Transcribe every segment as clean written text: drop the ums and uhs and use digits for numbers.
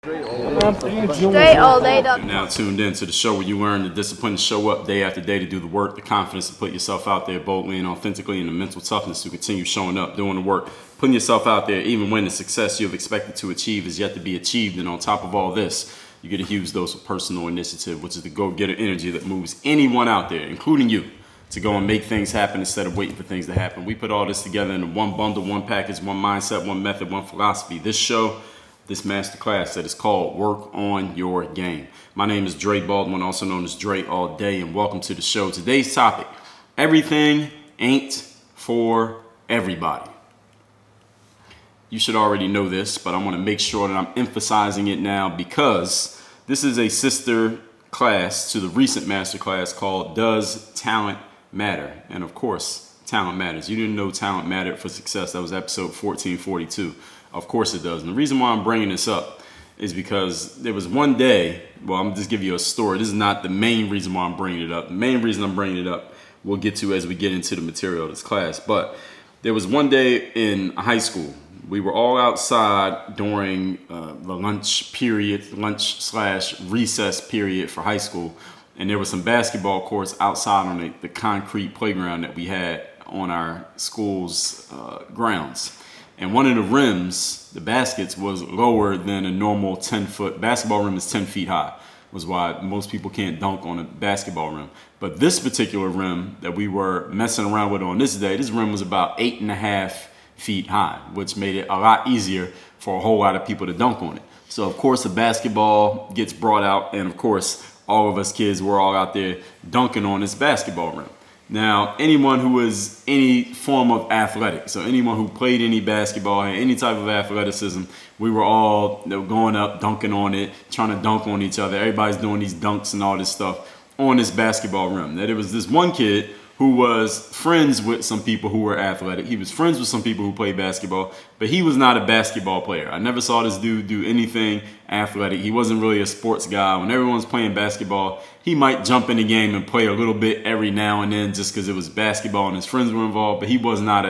Straight all day. You're now tuned in to the show where you learn the discipline to show up day after day, to do the work, the confidence to put yourself out there boldly and authentically, and the mental toughness to continue showing up, doing the work, putting yourself out there even when the success you have expected to achieve is yet to be achieved. And on top of all this, you get a huge dose of personal initiative, which is the go-getter energy that moves anyone out there, including you, to go and make things happen instead of waiting for things to happen. We put all this together in one bundle, one package, one mindset, one method, one philosophy. This show, this masterclass that is called Work on Your Game. My name is Dre Baldwin, also known as Dre All Day, and welcome to the show. Today's topic: everything ain't for everybody. You should already know this, but I want to make sure that I'm emphasizing it now because this is a sister class to the recent masterclass called Does Talent Matter? And of course, talent matters. You didn't know talent mattered for success. That was episode 1442. Of course it does. And the reason why I'm bringing this up is because there was one day, well, I'm just giving you a story. This is not the main reason why I'm bringing it up. The main reason I'm bringing it up we'll get to as we get into the material of this class. But there was one day in high school. We were all outside during the lunch / recess period for high school. And there were some basketball courts outside on the concrete playground that we had on our school's grounds. And one of the rims, the baskets, was lower than a normal 10-foot basketball rim is 10 feet high, was why most people can't dunk on a basketball rim. But this particular rim that we were messing around with on this day, this rim was about 8.5 feet high, which made it a lot easier for a whole lot of people to dunk on it. So of course the basketball gets brought out, and of course all of us kids were all out there dunking on this basketball rim. Now, anyone who was any form of athletic, so anyone who played any basketball, had any type of athleticism, we were all going up, dunking on it, trying to dunk on each other. Everybody's doing these dunks and all this stuff on this basketball rim. Now, there was this one kid who was friends with some people who were athletic. He was friends with some people who played basketball, but he was not a basketball player. I never saw this dude do anything athletic. He wasn't really a sports guy. When everyone's playing basketball, he might jump in the game and play a little bit every now and then just because it was basketball and his friends were involved, but he was not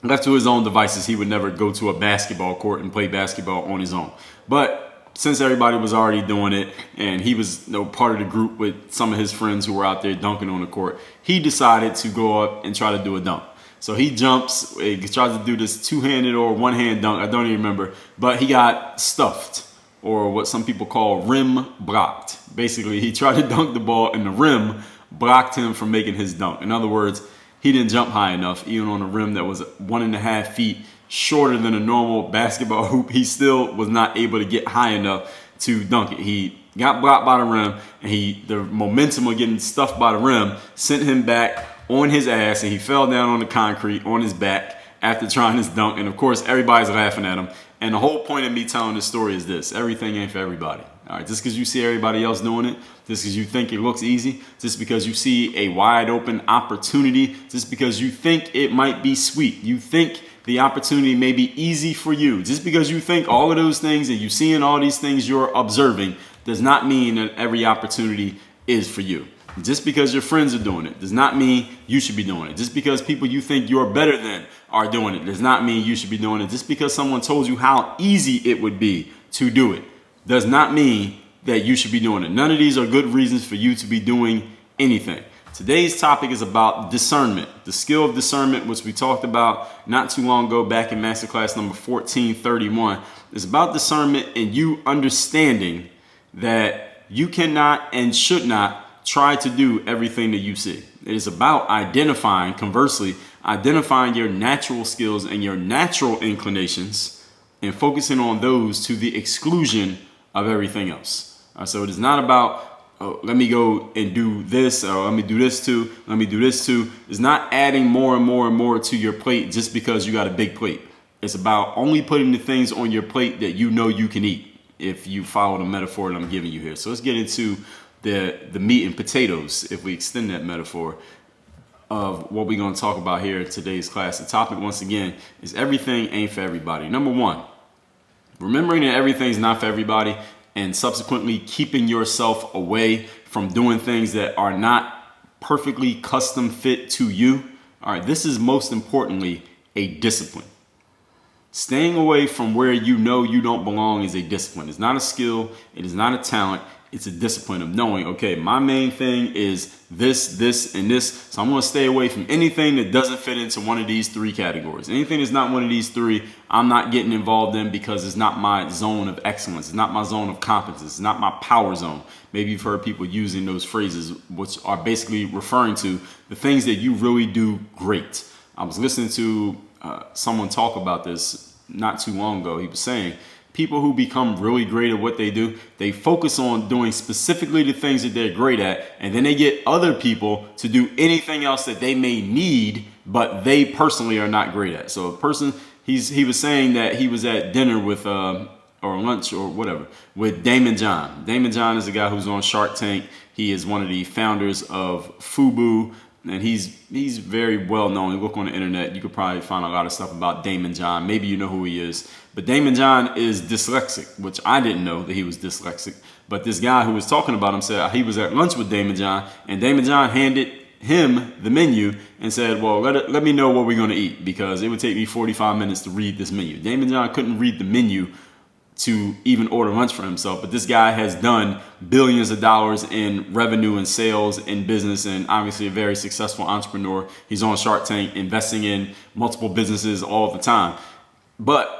left to his own devices, he would never go to a basketball court and play basketball on his own. But since everybody was already doing it and he was part of the group with some of his friends who were out there dunking on the court, he decided to go up and try to do a dunk. So he jumps, he tries to do this two-handed or one-hand dunk, I don't even remember, but he got stuffed, or what some people call rim blocked. Basically, he tried to dunk the ball and the rim blocked him from making his dunk. In other words, he didn't jump high enough, even on a rim that was 1.5 feet shorter than a normal basketball hoop. He still was not able to get high enough to dunk it. He got blocked by the rim, and the momentum of getting stuffed by the rim sent him back on his ass, and he fell down on the concrete on his back after trying his dunk. And of course, everybody's laughing at him. And the whole point of me telling this story is this: everything ain't for everybody. All right, just because you see everybody else doing it, just because you think it looks easy, just because you see a wide open opportunity, just because you think it might be sweet, you think the opportunity may be easy for you, just because you think all of those things and you see in all these things you're observing, does not mean that every opportunity is for you. Just because your friends are doing it does not mean you should be doing it. Just because people you think you're better than are doing it does not mean you should be doing it. Just because someone told you how easy it would be to do it does not mean that you should be doing it. None of these are good reasons for you to be doing anything. Today's topic is about discernment, the skill of discernment, which we talked about not too long ago back in masterclass number 1431. It's about discernment and you understanding that you cannot and should not try to do everything that you see. It is about conversely, identifying your natural skills and your natural inclinations and focusing on those to the exclusion of everything else. So it is not about, let me go and do this, or let me do this too, let me do this too. It's not adding more and more and more to your plate just because you got a big plate. It's about only putting the things on your plate that you know you can eat, if you follow the metaphor that I'm giving you here. So let's get into the meat and potatoes, if we extend that metaphor, of what we're going to talk about here in today's class. The topic, once again, is everything ain't for everybody. Number one, remembering that everything's not for everybody, and subsequently keeping yourself away from doing things that are not perfectly custom fit to you. All right, this is most importantly a discipline. Staying away from where you know you don't belong is a discipline. It's not a skill. It is not a talent. It's a discipline of knowing, okay, my main thing is this, and this. So I'm going to stay away from anything that doesn't fit into one of these three categories. Anything that's not one of these three, I'm not getting involved in because it's not my zone of excellence. It's not my zone of competence. It's not my power zone. Maybe you've heard people using those phrases, which are basically referring to the things that you really do great. I was listening to someone talk about this not too long ago. He was saying people who become really great at what they do, they focus on doing specifically the things that they're great at, and then they get other people to do anything else that they may need, but they personally are not great at. So a person, he was saying that he was at dinner with or lunch or whatever with Damon John. Damon John is a guy who's on Shark Tank. He is one of the founders of Fubu. And he's very well known. You look on the internet, you could probably find a lot of stuff about Damon John. Maybe you know who he is. But Damon John is dyslexic, which I didn't know that he was dyslexic. But this guy who was talking about him said he was at lunch with Damon John, and Damon John handed him the menu and said, well, let me know what we're going to eat, because it would take me 45 minutes to read this menu. Damon John couldn't read the menu to even order lunch for himself, but this guy has done billions of dollars in revenue and sales in business, and obviously a very successful entrepreneur. He's on Shark Tank investing in multiple businesses all the time, but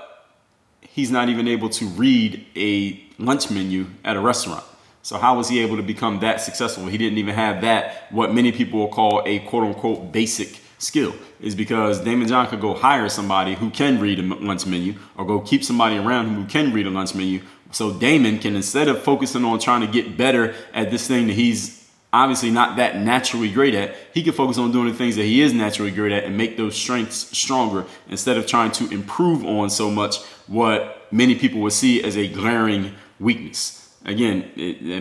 he's not even able to read a lunch menu at a restaurant. So how was he able to become that successful? He didn't even have that, what many people will call a quote unquote basic skill. Is because Damon John could go hire somebody who can read a lunch menu, or go keep somebody around who can read a lunch menu. So Damon can, instead of focusing on trying to get better at this thing that he's obviously not that naturally great at, he can focus on doing the things that he is naturally great at and make those strengths stronger, instead of trying to improve on so much what many people would see as a glaring weakness. Again,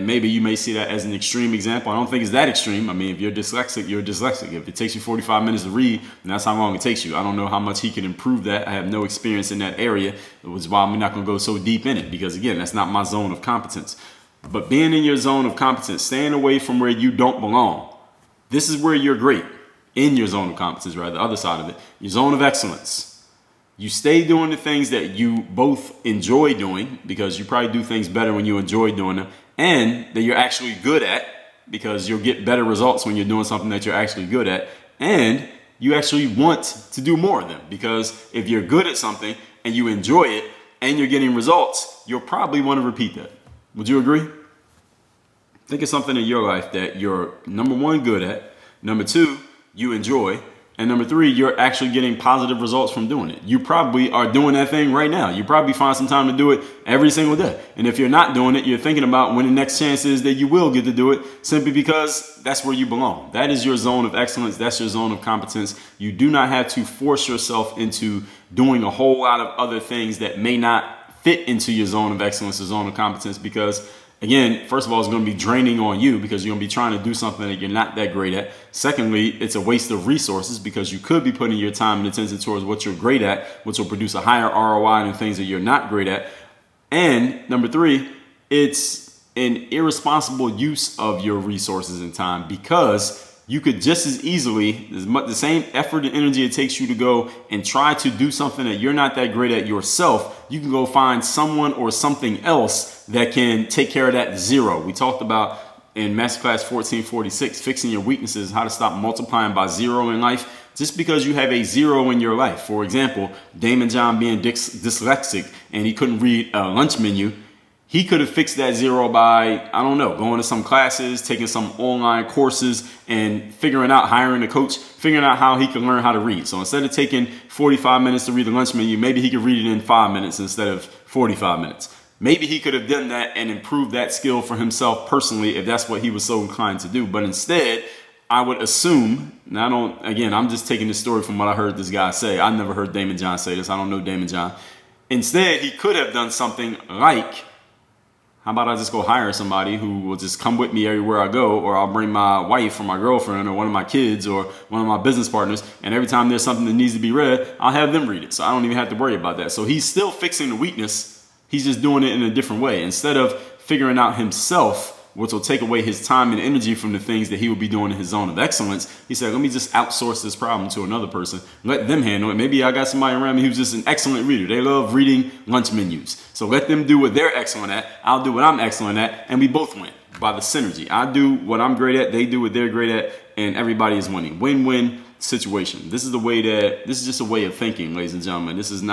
maybe you may see that as an extreme example. I don't think it's that extreme. I mean, if you're dyslexic, you're dyslexic. If it takes you 45 minutes to read, then that's how long it takes you. I don't know how much he can improve that. I have no experience in that area, which is why I'm not going to go so deep in it, because, again, that's not my zone of competence. But being in your zone of competence, staying away from where you don't belong, this is where you're great. In your zone of competence, rather, the other side of it, your zone of excellence. You stay doing the things that you both enjoy doing, because you probably do things better when you enjoy doing them, and that you're actually good at, because you'll get better results when you're doing something that you're actually good at, and you actually want to do more of them, because if you're good at something and you enjoy it and you're getting results, you'll probably want to repeat that. Would you agree? Think of something in your life that you're, number one, good at, number two, you enjoy, and number three, you're actually getting positive results from doing it. You probably are doing that thing right now. You probably find some time to do it every single day. And if you're not doing it, you're thinking about when the next chance is that you will get to do it, simply because that's where you belong. That is your zone of excellence. That's your zone of competence. You do not have to force yourself into doing a whole lot of other things that may not fit into your zone of excellence or zone of competence, because, again, first of all, it's going to be draining on you, because you're going to be trying to do something that you're not that great at. Secondly, it's a waste of resources, because you could be putting your time and attention towards what you're great at, which will produce a higher ROI than things that you're not great at. And number three, it's an irresponsible use of your resources and time, because you could just as easily, the same effort and energy it takes you to go and try to do something that you're not that great at yourself, you can go find someone or something else that can take care of that zero. We talked about in masterclass 1446, fixing your weaknesses, how to stop multiplying by zero in life. Just because you have a zero in your life, for example, Damon John being dyslexic and he couldn't read a lunch menu, he could have fixed that zero by, I don't know, going to some classes, taking some online courses, and figuring out, hiring a coach, figuring out how he can learn how to read. So instead of taking 45 minutes to read the lunch menu, maybe he could read it in 5 minutes instead of 45 minutes. Maybe he could have done that and improved that skill for himself personally, if that's what he was so inclined to do. But instead, I would assume, and I'm just taking this story from what I heard this guy say. I never heard Damon John say this. I don't know Damon John. Instead, he could have done something like, how about I just go hire somebody who will just come with me everywhere I go, or I'll bring my wife or my girlfriend or one of my kids or one of my business partners, and every time there's something that needs to be read, I'll have them read it. So I don't even have to worry about that. So he's still fixing the weakness. He's just doing it in a different way. Instead of figuring out himself which will take away his time and energy from the things that he would be doing in his zone of excellence. He said, let me just outsource this problem to another person, let them handle it. Maybe I got somebody around me who's just an excellent reader. They love reading lunch menus. So let them do what they're excellent at. I'll do what I'm excellent at, and we both win by the synergy. I do what I'm great at, they do what they're great at, and everybody is winning. Win-win situation. This is just a way of thinking, ladies and gentlemen. This is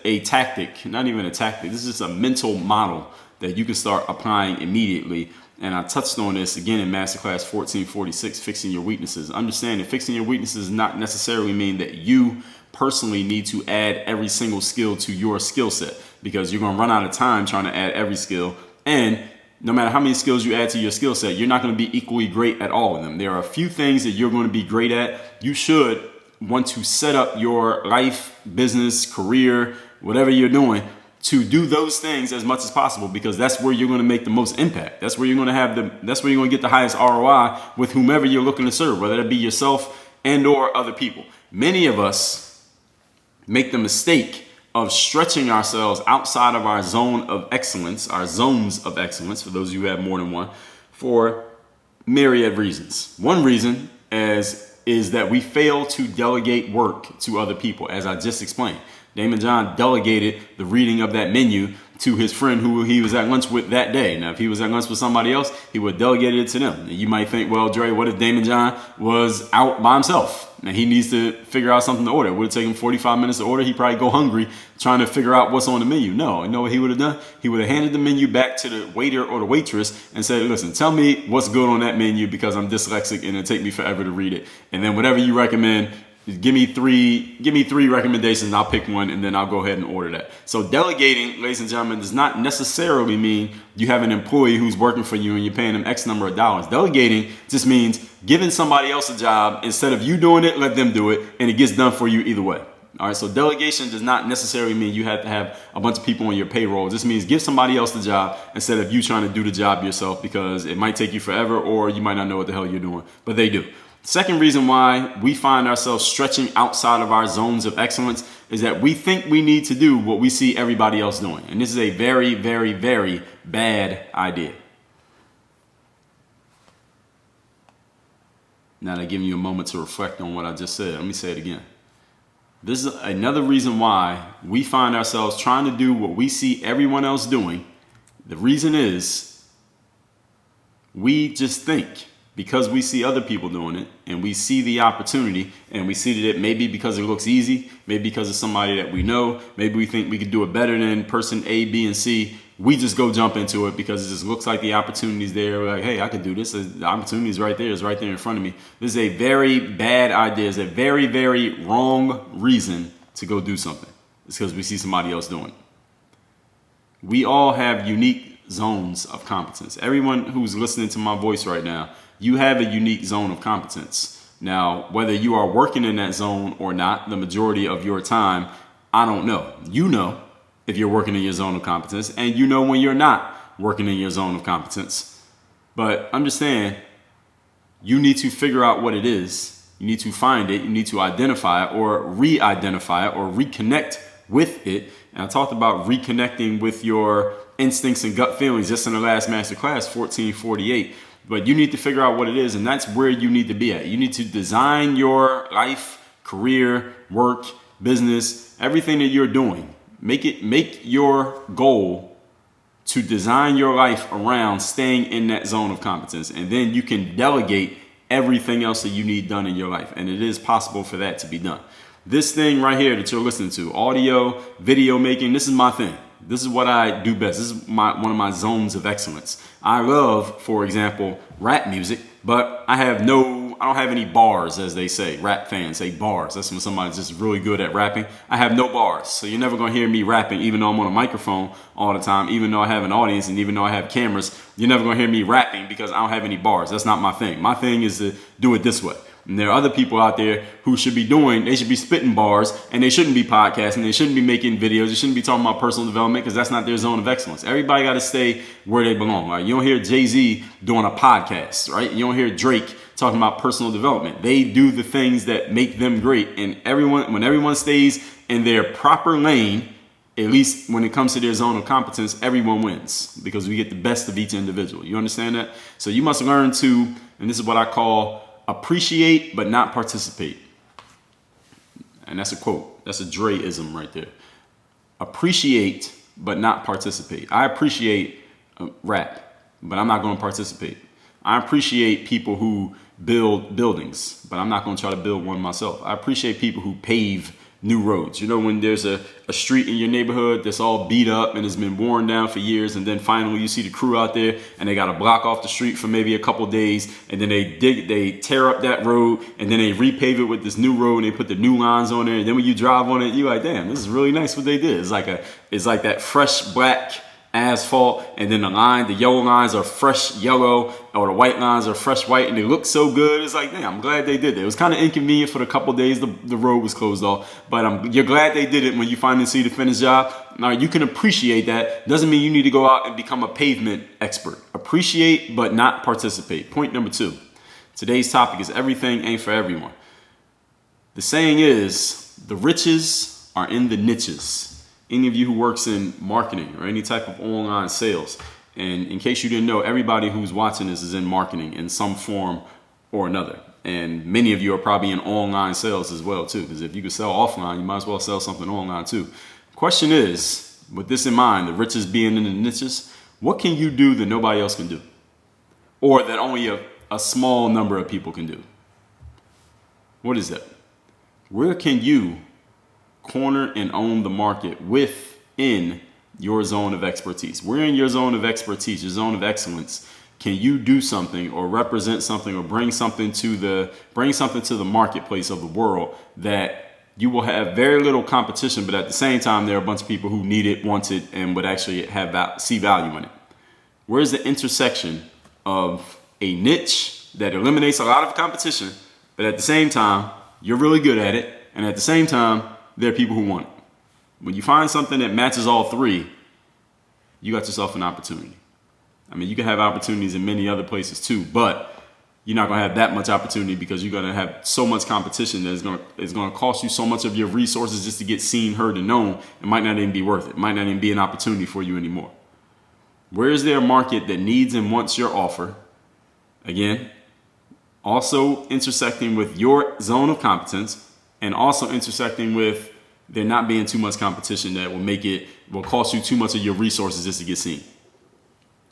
a tactic, not even a tactic. This is just a mental model that you can start applying immediately. And I touched on this again in masterclass 1446, fixing your weaknesses. Understand that fixing your weaknesses does not necessarily mean that you personally need to add every single skill to your skill set, because you're going to run out of time trying to add every skill. And no matter how many skills you add to your skill set, you're not going to be equally great at all of them. There are a few things that you're going to be great at. You should want to set up your life, business, career, whatever you're doing, to do those things as much as possible, because that's where you're going to make the most impact. That's where you're going to get the highest ROI with whomever you're looking to serve, whether it be yourself and or other people. Many of us make the mistake of stretching ourselves outside of our zone of excellence, our zones of excellence, for those of you who have more than one, for myriad reasons. One reason is that we fail to delegate work to other people, as I just explained. Damon John delegated the reading of that menu to his friend who he was at lunch with that day. Now, if he was at lunch with somebody else, he would delegate it to them. You might think, well, Dre, what if Damon John was out by himself? Now, he needs to figure out something to order. It would take him 45 minutes to order. He'd probably go hungry trying to figure out what's on the menu. No, you know what he would have done? He would have handed the menu back to the waiter or the waitress and said, listen, tell me what's good on that menu, because I'm dyslexic and it'll take me forever to read it. And then whatever you recommend, give me three recommendations. I'll pick one and then I'll go ahead and order that. So delegating, ladies and gentlemen, does not necessarily mean you have an employee who's working for you and you're paying them X number of dollars. Delegating just means giving somebody else a job. Instead of you doing it, let them do it, and it gets done for you either way. All right, so delegation does not necessarily mean you have to have a bunch of people on your payroll. It just means give somebody else the job instead of you trying to do the job yourself, because it might take you forever or you might not know what the hell you're doing, but they do. Second reason why we find ourselves stretching outside of our zones of excellence is that we think we need to do what we see everybody else doing. And this is a very, very, very bad idea. Now that I've given you a moment to reflect on what I just said, let me say it again. This is another reason why we find ourselves trying to do what we see everyone else doing. The reason is we just think, because we see other people doing it and we see the opportunity and we see that it maybe because it looks easy, maybe because it's somebody that we know, maybe we think we could do it better than person A, B, and C. We just go jump into it because it just looks like the opportunity's there. We're like, hey, I could do this. The opportunity's right there. It's right there in front of me. This is a very bad idea. It's a very, very wrong reason to go do something. It's because we see somebody else doing it. We all have unique zones of competence. Everyone who's listening to my voice right now, you have a unique zone of competence. Now, whether you are working in that zone or not, the majority of your time, I don't know. You know if you're working in your zone of competence, and you know when you're not working in your zone of competence. But understand, you need to figure out what it is. You need to find it. You need to identify it or re-identify it or reconnect with it. And I talked about reconnecting with your instincts and gut feelings just in the last masterclass, 1448. But you need to figure out what it is, and that's where you need to be at. You need to design your life, career, work, business, everything that you're doing. Make your goal to design your life around staying in that zone of competence, and then you can delegate everything else that you need done in your life. And it is possible for that to be done. This thing right here that you're listening to, audio, video making, this is my thing. This is what I do best. This is one of my zones of excellence. I love, for example, rap music, but I don't have any bars, as they say. Rap fans say bars. That's when somebody's just really good at rapping. I have no bars. So you're never going to hear me rapping, even though I'm on a microphone all the time, even though I have an audience, and even though I have cameras. You're never going to hear me rapping because I don't have any bars. That's not my thing. My thing is to do it this way. And there are other people out there who should be spitting bars, and they shouldn't be podcasting. They shouldn't be making videos. They shouldn't be talking about personal development, because that's not their zone of excellence. Everybody got to stay where they belong. Right? You don't hear Jay-Z doing a podcast, right? You don't hear Drake talking about personal development. They do the things that make them great. And when everyone stays in their proper lane, at least when it comes to their zone of competence, everyone wins because we get the best of each individual. You understand that? So you must learn to, and this is what I call appreciate but not participate. And that's a quote. That's a Dre-ism right there. Appreciate but not participate. I appreciate rap, but I'm not going to participate. I appreciate people who build buildings, but I'm not going to try to build one myself. I appreciate people who pave new roads. You know, when there's a street in your neighborhood that's all beat up and has been worn down for years, and then finally you see the crew out there and they got to block off the street for maybe a couple days, and then they tear up that road, and then they repave it with this new road, and they put the new lines on there, and then when you drive on it, you're like, damn, this is really nice what they did. It's like that fresh black asphalt, and then the yellow lines are fresh yellow, or the white lines are fresh white, and they look so good. It's like, damn, I'm glad they did that. It was kind of inconvenient for the couple days the road was closed off, but you're glad they did it when you finally see the finished job. Now, you can appreciate that. Doesn't mean you need to go out and become a pavement expert. Appreciate, but not participate. Point number 2. Today's topic is everything ain't for everyone. The saying is, the riches are in the niches. Any of you who works in marketing or any type of online sales, and in case you didn't know, everybody who's watching this is in marketing in some form or another. And many of you are probably in online sales as well too, because if you could sell offline, you might as well sell something online too. Question is, with this in mind, the riches being in the niches, what can you do that nobody else can do? Or that only a small number of people can do? What is that? Where can you corner and own the market within your zone of expertise? Where in your zone of expertise, your zone of excellence, can you do something or represent something or bring something to the marketplace of the world that you will have very little competition, but at the same time there are a bunch of people who need it, want it, and would actually see value in it? Where's the intersection of a niche that eliminates a lot of competition, but at the same time you're really good at it, and at the same time there are people who want it? When you find something that matches all three, you got yourself an opportunity. I mean, you can have opportunities in many other places too, but you're not going to have that much opportunity because you're going to have so much competition that it's going to cost you so much of your resources just to get seen, heard, and known. It might not even be worth it. It might not even be an opportunity for you anymore. Where is there a market that needs and wants your offer? Again, also intersecting with your zone of competence, and also intersecting with there not being too much competition that will cost you too much of your resources just to get seen.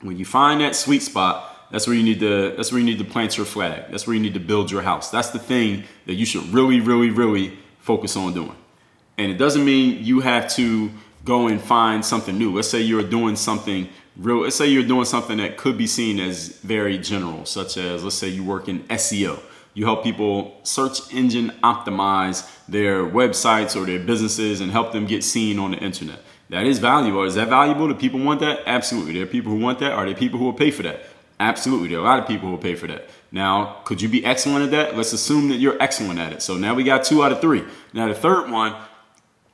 When you find that sweet spot, that's where you need to plant your flag. That's where you need to build your house. That's the thing that you should really, really, really focus on doing. And it doesn't mean you have to go and find something new. Let's say you're doing something that could be seen as very general, such as, let's say you work in SEO. You help people search engine optimize their websites or their businesses and help them get seen on the internet. That is valuable. Is that valuable? Do people want that? Absolutely. There are people who want that. Are there people who will pay for that? Absolutely. There are a lot of people who will pay for that. Now, could you be excellent at that? Let's assume that you're excellent at it. So now we got 2 out of 3. Now the third one,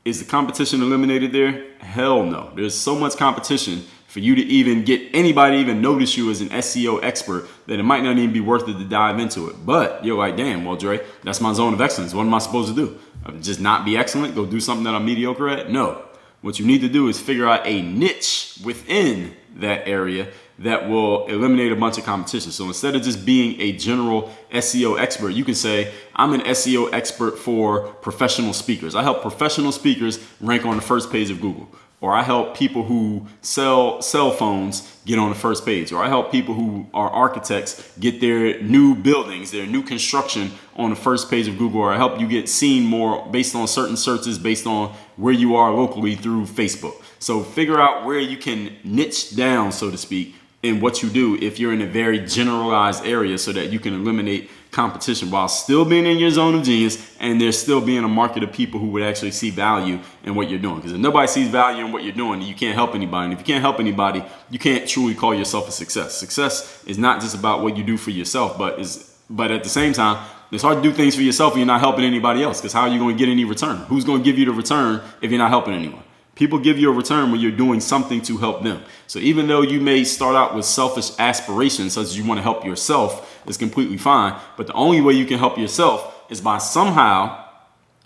is the competition eliminated there? Hell no. There's so much competition for you to even get anybody to even notice you as an SEO expert that it might not even be worth it to dive into it. But you're like, damn, well, Dre, that's my zone of excellence. What am I supposed to do? Just not be excellent? Go do something that I'm mediocre at? No. What you need to do is figure out a niche within that area that will eliminate a bunch of competition. So instead of just being a general SEO expert, you can say, I'm an SEO expert for professional speakers. I help professional speakers rank on the first page of Google. Or I help people who sell cell phones get on the first page. Or I help people who are architects get their new buildings, their new construction on the first page of Google. Or I help you get seen more based on certain searches, based on where you are locally through Facebook. So figure out where you can niche down, so to speak, in what you do if you're in a very generalized area so that you can eliminate competition while still being in your zone of genius and there's still being a market of people who would actually see value in what you're doing. Because if nobody sees value in what you're doing, you can't help anybody. And if you can't help anybody, you can't truly call yourself a success. Success is not just about what you do for yourself, but at the same time, it's hard to do things for yourself when you're not helping anybody else, because how are you going to get any return? Who's going to give you the return if you're not helping anyone? People give you a return when you're doing something to help them. So even though you may start out with selfish aspirations, such as you want to help yourself, it's completely fine. But the only way you can help yourself is by somehow,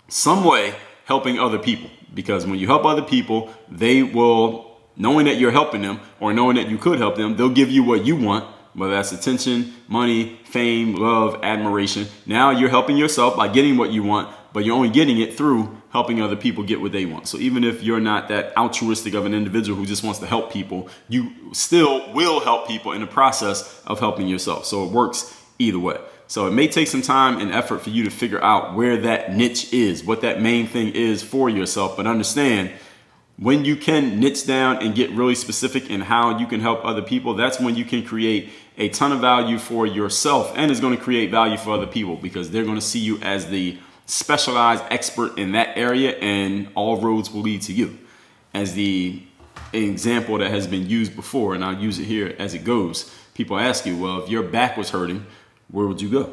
some way, helping other people. Because when you help other people, they will, knowing that you're helping them or knowing that you could help them, they'll give you what you want, whether that's attention, money, fame, love, admiration. Now you're helping yourself by getting what you want, but you're only getting it through helping other people get what they want. So even if you're not that altruistic of an individual who just wants to help people, you still will help people in the process of helping yourself. So it works either way. So it may take some time and effort for you to figure out where that niche is, what that main thing is for yourself. But understand, when you can niche down and get really specific in how you can help other people, that's when you can create a ton of value for yourself, and it's going to create value for other people because they're going to see you as the specialized expert in that area, and all roads will lead to you. As the example that has been used before, and I'll use it here as it goes, people ask you, well, if your back was hurting, where would you go?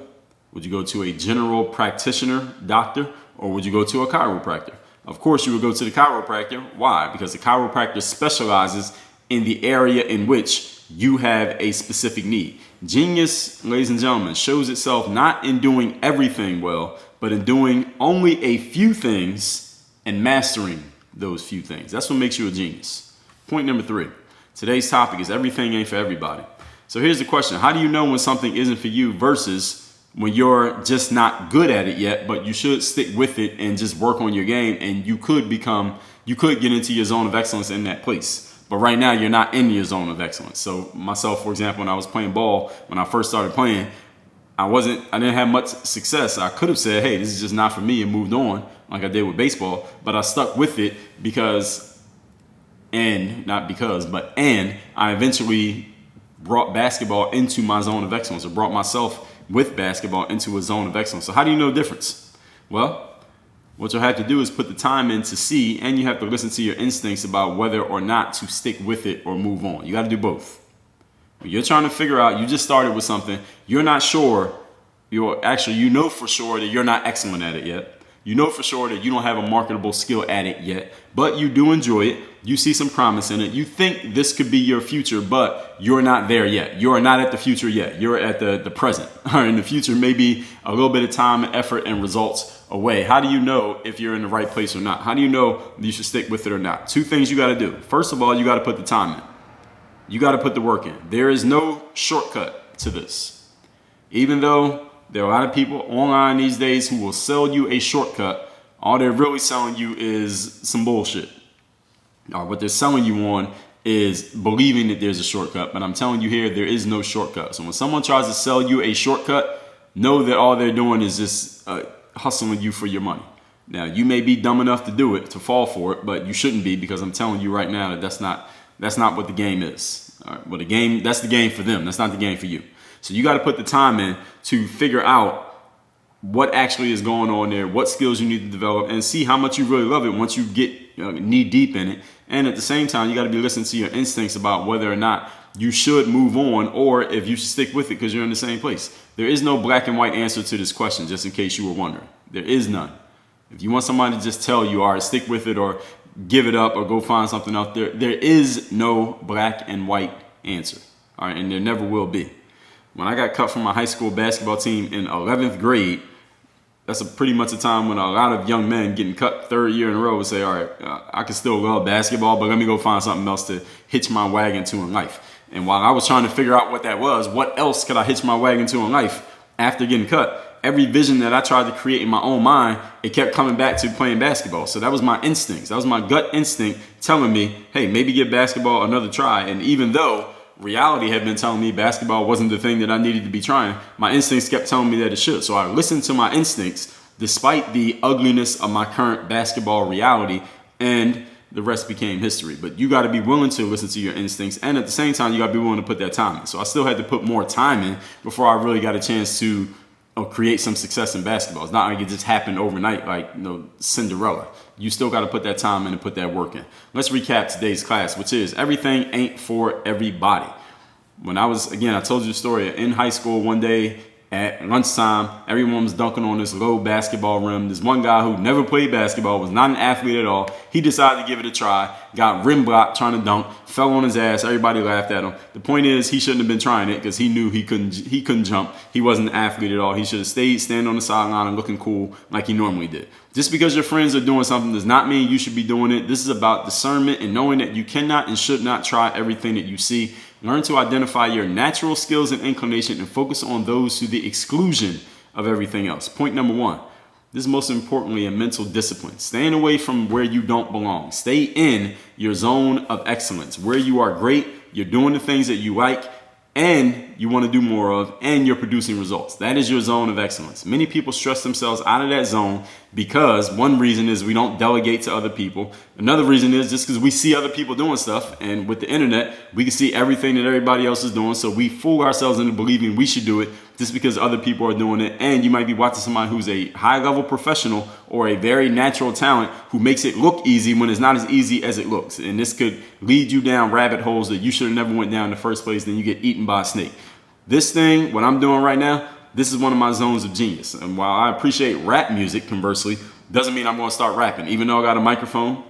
Would you go to a general practitioner doctor, or would you go to a chiropractor? Of course, you would go to the chiropractor. Why? Because the chiropractor specializes in the area in which you have a specific need. Genius, ladies and gentlemen, shows itself not in doing everything well, but in doing only a few things and mastering those few things. That's what makes you a genius. Point number 3. Today's topic is everything ain't for everybody. So here's the question. How do you know when something isn't for you versus when you're just not good at it yet, but you should stick with it and just work on your game, and you could get into your zone of excellence in that place. But right now you're not in your zone of excellence. So myself, for example, when I was playing ball, when I first started playing, I didn't have much success. I could have said, hey, this is just not for me, and moved on like I did with baseball, but I stuck with it and I eventually brought basketball into my zone of excellence, or brought myself with basketball into a zone of excellence. So how do you know the difference? Well, what you'll have to do is put the time in to see, and you have to listen to your instincts about whether or not to stick with it or move on. You got to do both. When you're trying to figure out, you just started with something, you're not sure, you know for sure that you're not excellent at it yet. You know for sure that you don't have a marketable skill at it yet, but you do enjoy it. You see some promise in it. You think this could be your future, but you're not there yet. You are not at the future yet. You're at the present. And the future may be a little bit of time, effort, and results away. How do you know if you're in the right place or not? How do you know you should stick with it or not? 2 things you got to do. First of all, you got to put the time in. You got to put the work in. There is no shortcut to this. Even though there are a lot of people online these days who will sell you a shortcut, all they're really selling you is some bullshit. What they're selling you on is believing that there's a shortcut. But I'm telling you here, there is no shortcut. So when someone tries to sell you a shortcut, know that all they're doing is just hustling you for your money. Now, you may be dumb enough to do it, to fall for it, but you shouldn't be, because I'm telling you right now that that's not what the game is. All right? Well, that's the game for them. That's not the game for you. So you got to put the time in to figure out what actually is going on there, what skills you need to develop, and see how much you really love it once you get knee deep in it. And at the same time, you got to be listening to your instincts about whether or not you should move on, or if you should stick with it because you're in the same place. There is no black and white answer to this question, just in case you were wondering. There is none. If you want somebody to just tell you, all right, stick with it or give it up or go find something out there, there is no black and white answer. All right, and there never will be. When I got cut from my high school basketball team in 11th grade, that's pretty much a time when a lot of young men getting cut 3rd year in a row would say, all right, I can still love basketball, but let me go find something else to hitch my wagon to in life. And while I was trying to figure out what that was, what else could I hitch my wagon to in life after getting cut, every vision that I tried to create in my own mind, it kept coming back to playing basketball. So that was my instincts. That was my gut instinct telling me, hey, maybe give basketball another try. And even though reality had been telling me basketball wasn't the thing that I needed to be trying, my instincts kept telling me that it should. So I listened to my instincts despite the ugliness of my current basketball reality, and the rest became history. But you got to be willing to listen to your instincts, and at the same time, you got to be willing to put that time in. So I still had to put more time in before I really got a chance to create some success in basketball. It's not like it just happened overnight like Cinderella. You still got to put that time in and put that work in. Let's recap today's class, which is everything ain't for everybody. When I told you the story. In high school one day at lunchtime, everyone was dunking on this low basketball rim. This one guy who never played basketball, was not an athlete at all, he decided to give it a try. got rim blocked trying to dunk, fell on his ass, everybody laughed at him. The point is, he shouldn't have been trying it because he knew he couldn't jump. He wasn't an athlete at all. He should have stayed standing on the sideline and looking cool like he normally did. Just because your friends are doing something does not mean you should be doing it. This is about discernment and knowing that you cannot and should not try everything that you see. Learn to identify your natural skills and inclination and focus on those to the exclusion of everything else. Point number 1. This is most importantly a mental discipline. Staying away from where you don't belong. Stay in your zone of excellence, where you are great, you're doing the things that you like, and you want to do more of, and you're producing results. That is your zone of excellence. Many people stress themselves out of that zone because one reason is we don't delegate to other people. Another reason is just because we see other people doing stuff, and with the internet, we can see everything that everybody else is doing, so we fool ourselves into believing we should do it just because other people are doing it. And you might be watching somebody who's a high-level professional or a very natural talent who makes it look easy when it's not as easy as it looks. And this could lead you down rabbit holes that you should have never went down in the first place, then you get eaten by a snake. This thing, what I'm doing right now, this is one of my zones of genius. And while I appreciate rap music, conversely, doesn't mean I'm going to start rapping. Even though I got a microphone,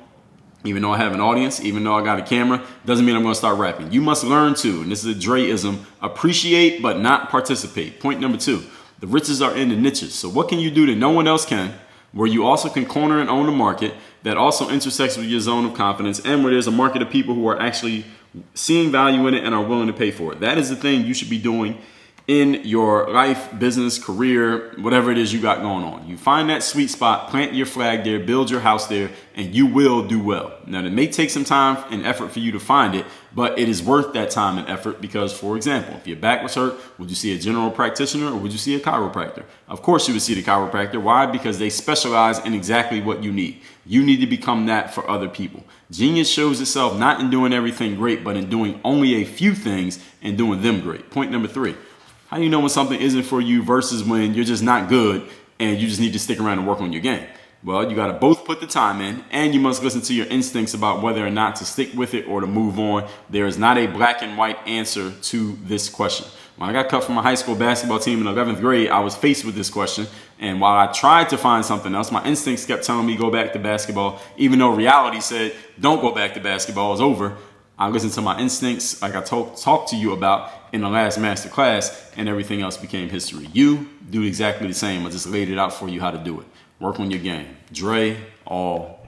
even though I have an audience, even though I got a camera, doesn't mean I'm going to start rapping. You must learn to, and this is a Dre-ism, appreciate but not participate. Point number 2, the riches are in the niches. So what can you do that no one else can, where you also can corner and own a market that also intersects with your zone of confidence, and where there's a market of people who are actually seeing value in it and are willing to pay for it? That is the thing you should be doing in your life, business, career, whatever it is you got going on. You find that sweet spot, plant your flag there, build your house there, and you will do well. Now, it may take some time and effort for you to find it, but it is worth that time and effort because, for example, if your back was hurt, would you see a general practitioner or would you see a chiropractor? Of course you would see the chiropractor. Why? Because they specialize in exactly what you need. You need to become that for other people. Genius shows itself not in doing everything great, but in doing only a few things and doing them great. Point number 3. How do you know when something isn't for you versus when you're just not good and you just need to stick around and work on your game? Well, you got to both put the time in, and you must listen to your instincts about whether or not to stick with it or to move on. There is not a black and white answer to this question. When I got cut from my high school basketball team in 11th grade, I was faced with this question. And while I tried to find something else, my instincts kept telling me go back to basketball, even though reality said don't go back to basketball, it's over. I listened to my instincts like I talked to you about in the last masterclass, and everything else became history. You do exactly the same. I just laid it out for you how to do it. Work on your game. Dre all